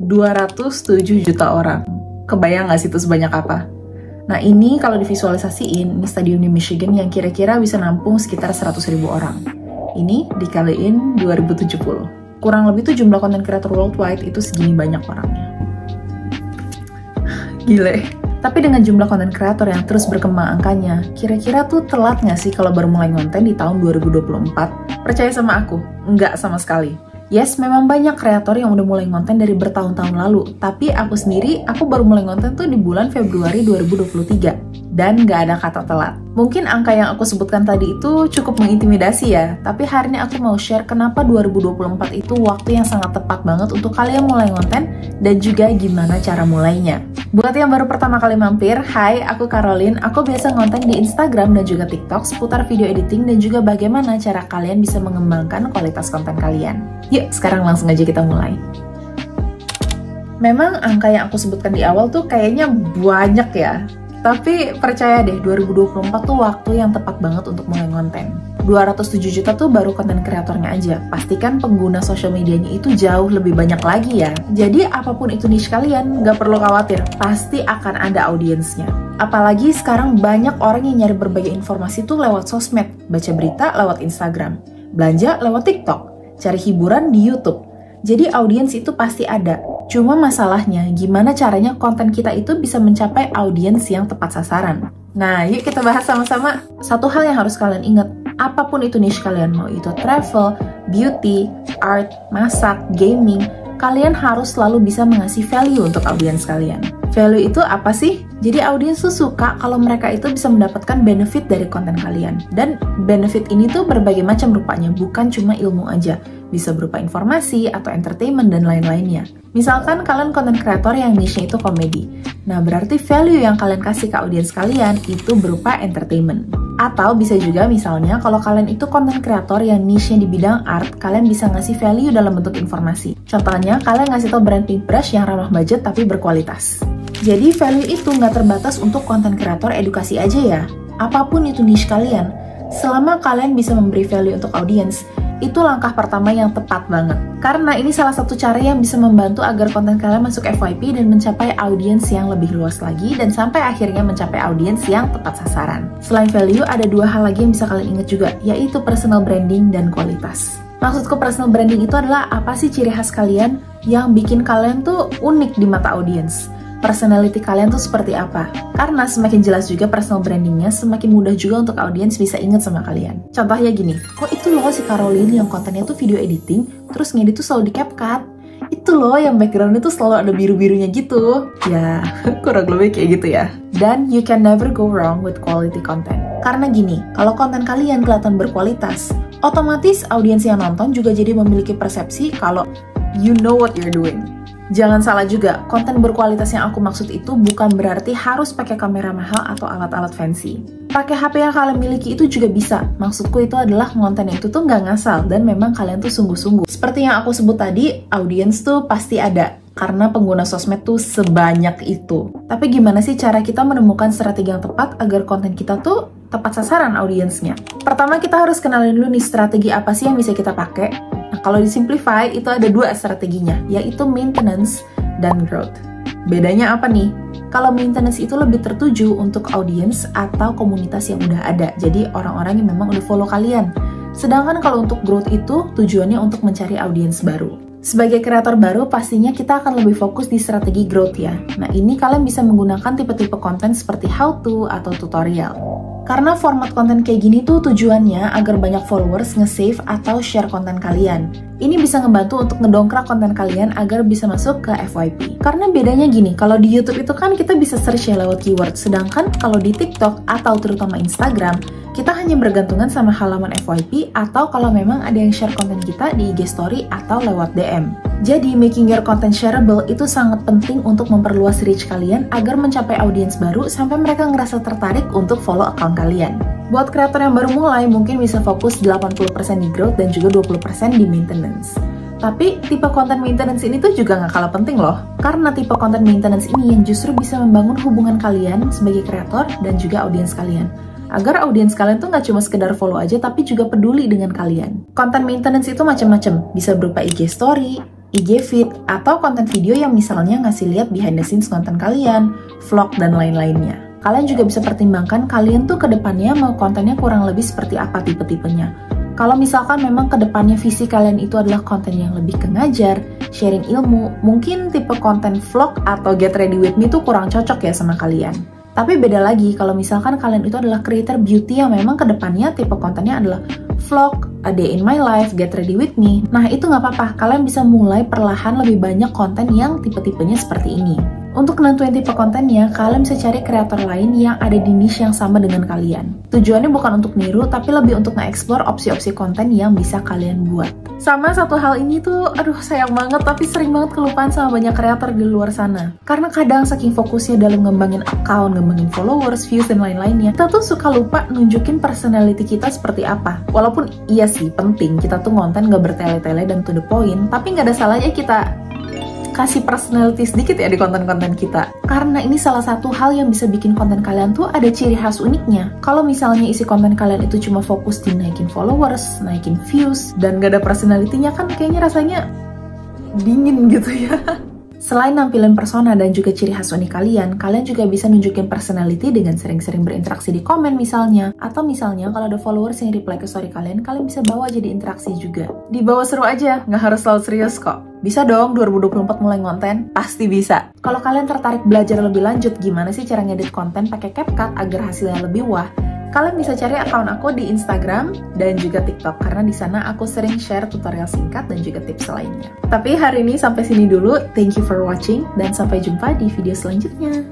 207 juta orang. Kebayang nggak sih itu sebanyak apa? Nah ini kalau divisualisasiin, ini stadion di Michigan yang kira-kira bisa nampung sekitar 100.000 orang. Ini dikaliin 2070. Kurang lebih tuh jumlah content creator worldwide itu segini banyak orangnya. Gile. Tapi dengan jumlah content creator yang terus berkembang angkanya, kira-kira tuh telat nggak sih kalau baru mulai konten di tahun 2024? Percaya sama aku, nggak sama sekali. Yes, memang banyak kreator yang udah mulai konten dari bertahun-tahun lalu, tapi aku sendiri, aku baru mulai konten tuh di bulan Februari 2023. Dan nggak ada kata telat. Mungkin angka yang aku sebutkan tadi itu cukup mengintimidasi ya, tapi hari ini aku mau share kenapa 2024 itu waktu yang sangat tepat banget untuk kalian mulai konten, dan juga gimana cara mulainya. Buat yang baru pertama kali mampir, hai, aku Caroline, aku biasa konten di Instagram dan juga TikTok seputar video editing dan juga bagaimana cara kalian bisa mengembangkan kualitas konten kalian. Yuk, sekarang langsung aja kita mulai. Memang angka yang aku sebutkan di awal tuh kayaknya banyak ya. Tapi percaya deh, 2024 tuh waktu yang tepat banget untuk mulai konten. 207 juta tuh baru konten kreatornya aja. Pastikan pengguna sosial medianya itu jauh lebih banyak lagi ya. Jadi apapun itu niche kalian, nggak perlu khawatir. Pasti akan ada audiensnya. Apalagi sekarang banyak orang yang nyari berbagai informasi tuh lewat sosmed. Baca berita lewat Instagram. Belanja lewat TikTok. Cari hiburan di YouTube. Jadi audiens itu pasti ada. Cuma masalahnya, gimana caranya konten kita itu bisa mencapai audiens yang tepat sasaran? Nah, yuk kita bahas sama-sama. Satu hal yang harus kalian ingat, apapun itu niche kalian, mau itu travel, beauty, art, masak, gaming, kalian harus selalu bisa mengasih value untuk audiens kalian. Value itu apa sih? Jadi audiens tuh suka kalau mereka itu bisa mendapatkan benefit dari konten kalian. Dan benefit ini tuh berbagai macam rupanya, bukan cuma ilmu aja. Bisa berupa informasi atau entertainment dan lain-lainnya. Misalkan kalian content creator yang niche-nya itu komedi. Nah, berarti value yang kalian kasih ke audiens kalian itu berupa entertainment. Atau bisa juga misalnya kalau kalian itu content creator yang niche-nya di bidang art, kalian bisa ngasih value dalam bentuk informasi. Contohnya, kalian ngasih tau brand paintbrush yang ramah budget tapi berkualitas. Jadi value itu nggak terbatas untuk content creator edukasi aja ya. Apapun itu niche kalian, selama kalian bisa memberi value untuk audiens, itu langkah pertama yang tepat banget. Karena ini salah satu cara yang bisa membantu agar konten kalian masuk FYP dan mencapai audiens yang lebih luas lagi dan sampai akhirnya mencapai audiens yang tepat sasaran. Selain value, ada dua hal lagi yang bisa kalian ingat juga, yaitu personal branding dan kualitas. Maksudku personal branding itu adalah apa sih ciri khas kalian yang bikin kalian tuh unik di mata audiens? Personality kalian tuh seperti apa? Karena semakin jelas juga personal brandingnya, semakin mudah juga untuk audiens bisa inget sama kalian. Contohnya gini, kok itu loh si Caroline yang kontennya tuh video editing, terus ngedit tuh selalu di CapCut. Itu loh yang backgroundnya tuh selalu ada biru-birunya gitu. Ya, kurang lebih kayak gitu ya. Dan you can never go wrong with quality content. Karena gini, kalau konten kalian kelihatan berkualitas, otomatis audiens yang nonton juga jadi memiliki persepsi kalau you know what you're doing. Jangan salah juga, konten berkualitas yang aku maksud itu bukan berarti harus pakai kamera mahal atau alat-alat fancy. Pakai HP yang kalian miliki itu juga bisa. Maksudku itu adalah konten itu tuh nggak ngasal dan memang kalian tuh sungguh-sungguh. Seperti yang aku sebut tadi, audiens tuh pasti ada. Karena pengguna sosmed tuh sebanyak itu. Tapi gimana sih cara kita menemukan strategi yang tepat agar konten kita tuh tepat sasaran audiensnya? Pertama kita harus kenalin dulu nih strategi apa sih yang bisa kita pakai. Nah, kalau disimplify, itu ada dua strateginya, yaitu maintenance dan growth. Bedanya apa nih? Kalau maintenance itu lebih tertuju untuk audiens atau komunitas yang udah ada, jadi orang-orang yang memang udah follow kalian. Sedangkan kalau untuk growth itu tujuannya untuk mencari audiens baru. Sebagai kreator baru, pastinya kita akan lebih fokus di strategi growth ya. Nah, ini kalian bisa menggunakan tipe-tipe konten seperti how to atau tutorial. Karena format konten kayak gini tuh tujuannya agar banyak followers nge-save atau share konten kalian. Ini bisa ngebantu untuk ngedongkrak konten kalian agar bisa masuk ke FYP. Karena bedanya gini, kalau di YouTube itu kan kita bisa search ya lewat keyword, sedangkan kalau di TikTok atau terutama Instagram, kita hanya bergantungan sama halaman FYP atau kalau memang ada yang share konten kita di IG story atau lewat DM. Jadi, making your content shareable itu sangat penting untuk memperluas reach kalian agar mencapai audiens baru sampai mereka ngerasa tertarik untuk follow account kalian. Buat kreator yang baru mulai, mungkin bisa fokus 80% di growth dan juga 20% di maintenance. Tapi, tipe konten maintenance ini tuh juga nggak kalah penting loh. Karena tipe konten maintenance ini yang justru bisa membangun hubungan kalian sebagai kreator dan juga audiens kalian. Agar audiens kalian tuh nggak cuma sekedar follow aja, tapi juga peduli dengan kalian. Konten maintenance itu macam-macam, bisa berupa IG story, IG feed, atau konten video yang misalnya ngasih lihat behind the scenes konten kalian, vlog, dan lain-lainnya. Kalian juga bisa pertimbangkan kalian tuh ke depannya mau kontennya kurang lebih seperti apa tipe-tipenya. Kalau misalkan memang ke depannya visi kalian itu adalah konten yang lebih ke ngajar, sharing ilmu, mungkin tipe konten vlog atau get ready with me tuh kurang cocok ya sama kalian. Tapi beda lagi kalau misalkan kalian itu adalah creator beauty yang memang ke depannya tipe kontennya adalah vlog, a day in my life, get ready with me. Nah itu nggak apa-apa, kalian bisa mulai perlahan lebih banyak konten yang tipe-tipenya seperti ini. Untuk nentuin tipe kontennya, kalian bisa cari kreator lain yang ada di niche yang sama dengan kalian. Tujuannya bukan untuk niru, tapi lebih untuk nge-explore opsi-opsi konten yang bisa kalian buat. Sama satu hal ini tuh, aduh sayang banget, tapi sering banget kelupaan sama banyak kreator di luar sana. Karena kadang saking fokusnya dalam ngembangin account, ngembangin followers, views, dan lain-lainnya, kita tuh suka lupa nunjukin personality kita seperti apa. Walaupun iya sih, penting kita tuh ngonten gak bertele-tele dan to the point, tapi gak ada salahnya kita kasih personality sedikit ya di konten-konten kita. Karena ini salah satu hal yang bisa bikin konten kalian tuh ada ciri khas uniknya. Kalau misalnya isi konten kalian itu cuma fokus di naikin followers, naikin views, dan gak ada personality-nya kan kayaknya rasanya dingin gitu ya. Selain nampilin persona dan juga ciri khas unik kalian juga bisa nunjukin personality dengan sering-sering berinteraksi di komen misalnya. Atau misalnya kalau ada followers yang reply ke story kalian bisa bawa jadi interaksi juga. Dibawa seru aja, nggak harus selalu serius kok. Bisa dong 2024 mulai ngonten? Pasti bisa. Kalau kalian tertarik belajar lebih lanjut gimana sih cara ngedit konten pakai CapCut agar hasilnya lebih wah, kalian bisa cari akun aku di Instagram dan juga TikTok karena di sana aku sering share tutorial singkat dan juga tips lainnya. Tapi hari ini sampai sini dulu. Thank you for watching dan sampai jumpa di video selanjutnya.